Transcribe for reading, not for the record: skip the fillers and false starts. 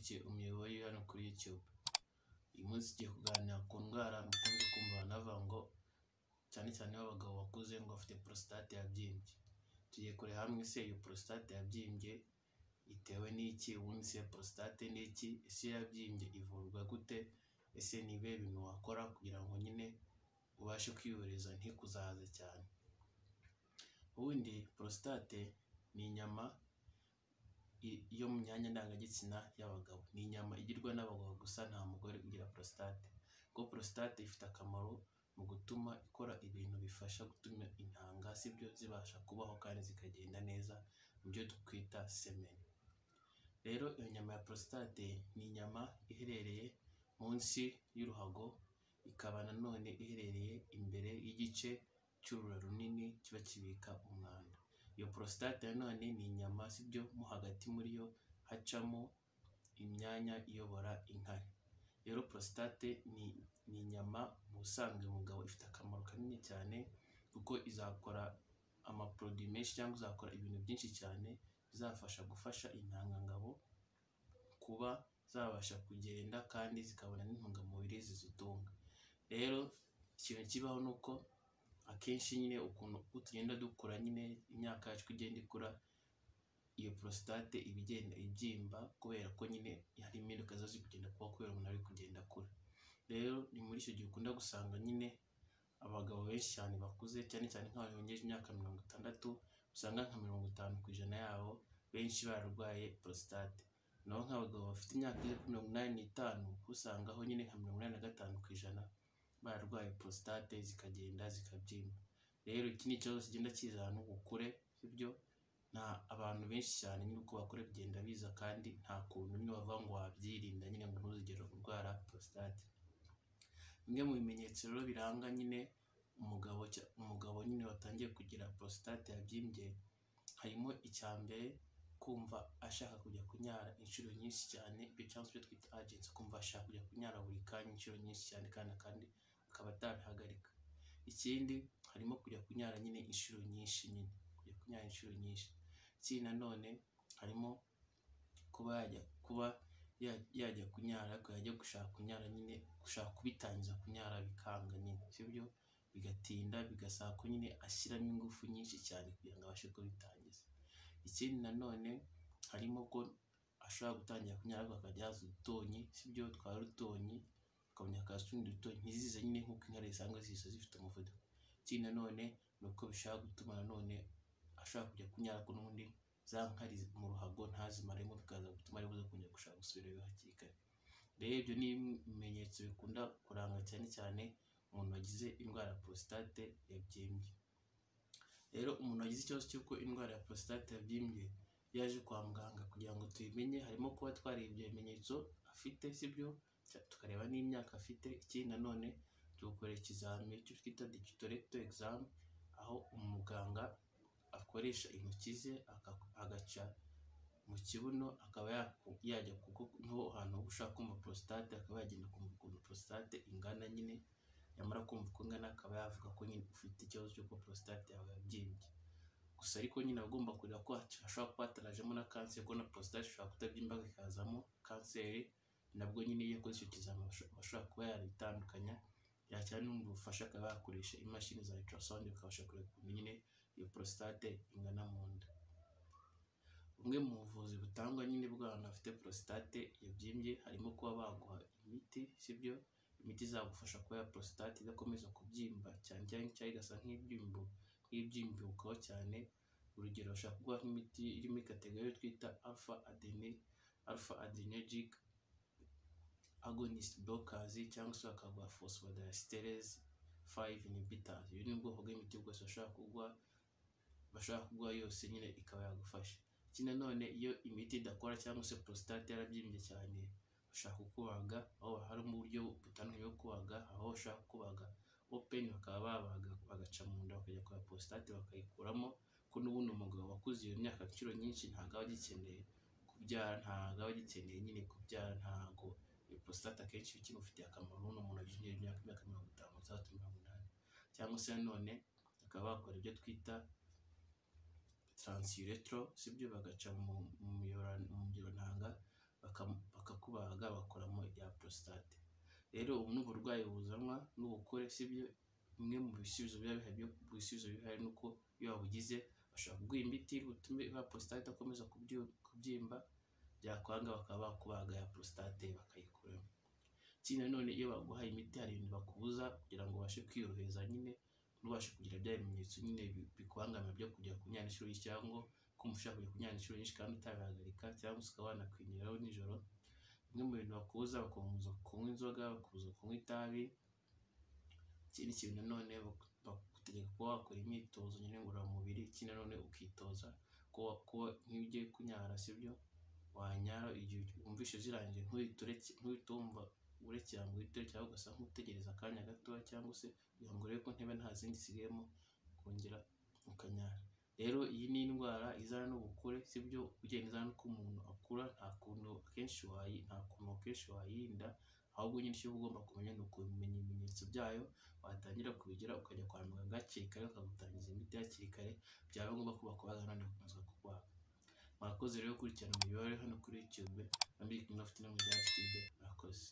abakurikiye umuyoboro hano kuri YouTube. Uyu munsi tugiye kuganira ku ndwara mukunze kumva navuga ngo cyane cyane abagabo bakuze ngo bafite prostate yabyimbye. Tugiye kureba hamwe se iyo prostate yabyimbye itewe n'iki, ubundi se prostate ni iki, ese yabyimbye ivurwa gute, ese ni ibihe bintu wakora kugira ngo nyine ubashe kwiyorohereza ntikuzahaze cyane. Ubundi prostate ni inyama yo mu myanya ndangagitsina y'abagabo, ni inyama igirwa n'abagabo gusa, nta mugore ugira prostate. Kuko prostate ifite akamaro mu gutuma ikora ibintu bifasha gutuma intanga sibyo zibasha kubaho kandi zikagenda neza, ibyo twita semen. Rero iyo nyama ya prostate ni inyama iherereye munsi y'uruhago, ikaba nanone iherereye imbere y'igice cy'urura runini kiba kibika umwanda. Iyo prostate nanone ni inyama sibyo mo hagati muri yo hacamo imyanya iyobora inkari. Rero prostate ni inyama mu busanzwe umugabo ifite akamaro kanini cyane, kuko izakora amaproduit menshi cyangwa izakora ibintu byinshi cyane bizafasha gufasha intangangabo kuba zabasha kugenda kandi zikabona n'intungamubiri zizitunga. Rero ikintu kibaho nuko akenshi nyine ukuntu tugenda dukura nyine imyaka yacu igenda ikura, iyo prostate ibigenda ibyimba kubera ko nyine hari impinduka zo zigenda kuba kubera umuntu ari kugenda akura. Rero ni muri icyo gihe ukunda gusanga nyine abagabo benshi cyane bakuze, cyane cyane nk'abantu bengeje imyaka 60, usanga nka 50% yabo benshi bararwaye prostate. Naho nk'abagabo bafite imyaka 85 usangaho nyine nka 85% bararwaye prostate zikagenda zikabyimba. Rero iki ni ikibazo kigenda kizana n'ubukure, sibyo nta abantu benshi cyane nyine uko bakora bigenda biza, kandi nta kuntu nyine bavuga ngo wabyirinda nyine ngo ntuzigere urwara prostate. Bimwe mu bimenyetso rero biranga nyine umugabo nyine watangiye kugira prostate yabyimbye, harimo icya mbere kumva ashaka kujya kunyara inshuro nyinshi cyane, ibyo cyangwa se twita urgency, kumva ashaka kujya kunyara buri kanya inshuro nyinshi cyane kandi akaba atabihagarika. Ikindi harimo kujya kunyara nyine inshuro nyinshi, ikindi nanone harimo kuba yajya kunyara ariko yajya gushaka kunyara nyine gushaka kubitangiza kunyara bikanga nyine, sibyo bigatinda bigasaba ko nyine ashyiramo ingufu nyinshi cyane kugira ngo abashe kubitangiza. Ikindi nanone harimo ko ashobora gutangira kunyara ariko akajya haza udutonyi, sibyo twari udutonyi akabona akaza utundi dutonyi ntizize nyine nk'uko inkari zisanzwe ziza zifite umuvuduko. Ikindi nanone ni uko bishaka gutuma nanone ashobora kujya kunyara ko n'ubundi za nkari mu ruhago ntazimaremo, bikaza gutuma ari buze kongera gushaka gusubirayo hakiri kare. Rero ibyo ni ibimenyetso bikunda kuranga cyane cyane umuntu wagize indwara ya prostate yabyimbye. Rero umuntu wagize ikibazo cy'uko indwara ya prostate yabyimbye yaje kwa muganga kugira ngo tubimenye, harimo kuba twareba ibyo bimenyetso afite, sibyo tukareba n'imyaka afite. Ikindi nanone tugukorera ikizamini cyo twita digital rectal exam, aho umuganga akoresha intoki ze agaca mu kibuno, akaba yajya nko ahantu ushaka kumva prostate, akaba yagenda kumva ukuntu prostate ingana nyine, yamara kumva uko ingana akaba yavuga ko nyine ufite ikibazo cy'uko prostate yawe yabyimbye. Gusa ariko nyine agomba kureba ko hashobora kuba hatarajemo na kanseri, kuko na prostate ishobora kutabyimba ikazamo kanseri. Nabwo nyine iyo akoze icyo kizamini bashobora kuba yaritandukanya, yacyana n'ubundi bufasha akaba yakoresha imashini za ultrasound bikabasha kureba ukuntu nyine iyo prostate ingana mu nda. Bumwe mu buvuzi butangwa nyine bw'abantu bafite prostate yabyimbye harimo kuba baguha imiti, sibyo imiti izagufasha kuba ya prostate idakomeza kubyimba cyane cyangwa igasa nk'ibyimbukaho cyane. Urugero bashaka kuguha nk'imiti iri muri kategori twita alpha adrenergic agonist blockers, cyangwa se bakaguha phosphodiesterase 5 inhibitors. Iyo ni ubwoko bw'imiti bwose bashaka kuguha yose nyine ikaba yagufasha. Ikindi nanone iyo imiti idakora cyangwa se prostate yarabyimbye cyane, bashaka kukubaga, aho hari mu buryo butandukanye bwo kubaga, aho bashaka kubaga open bakaba babaga bagaca mu nda bakajya kwa prostate bakayikuramo, ko n'ubundi umugabo wakuze iyo myaka inshuro nyinshi ntabwo aba agikeneye kubyara, ntabwo aba agikeneye nyine kubyara, ntabwo iyo prostate akenshi ikimufitiye akamaro n'umuntu wagize imyaka 50-80, cyangwa se nanone bakaba bakora ibyo twita transurethral, sibyo bagaca mu miyoboro ntanga bakakubaga bakoramo ya prostate. Rero ubu ni uburwayi buzanwa n'ubukure, sibyo? Bimwe mu bisubizo bihari nuko iyo wabugize bashobora kuguha imiti butume ya prostate akomeza kubyimba, byakwanga bakaba bakubaga ya prostate bakayikuramo. Ikindi nanone iyo baguhaye imiti hari ibintu bakubuza kugira ngo ubashe kwiyorohereza nyine, ntubashe kugira bya bimenyetso nyine bikubangamira byo kujya kunyara inshuro nyinshi, cyangwa kumva ushaka kujya kunyara inshuro nyinshi kandi utabihagarika, cyangwa se ukaba wanakwinjiraho nijoro. Bimwe mu bintu bakubuza, bakabuza kunywa inzoga, bakabuza kunywa itabi. Ikindi kintu nanone bagutegeka kuba wakora imyitozo nyine ngororamubiri. Ikindi nanone ukitoza kuba nk'iyo ugiye kunyara, sibyo? Wanyara igihe wumvishe zirangiye ntuhite wumva urekera ngo uhite, cyangwa ugasa nk'utegereza akanya gatoya, cyangwa se kugira ngo urebe ko ntebe nta zindi zigiyemo ukongera ukanyara. Rero iyi ni indwara izana n'ubukure, sibyo? Ugenda izana uko umuntu akura, nta kuntu akenshi wayirinda, ahubwo nyine icyo ugomba kumenya ni ukumenya ibimenyetso byayo, watangira kubigira ukajya kwa muganga hakiri kare, bakagutangiza imiti hakiri kare, byaba ngombwa ko bakubaga nanone bagakomeza kukubaga. Mwakoze rero gukurikirana imibare hano kuri YouTube, Ufitinema bya Aristide. Mwakoze.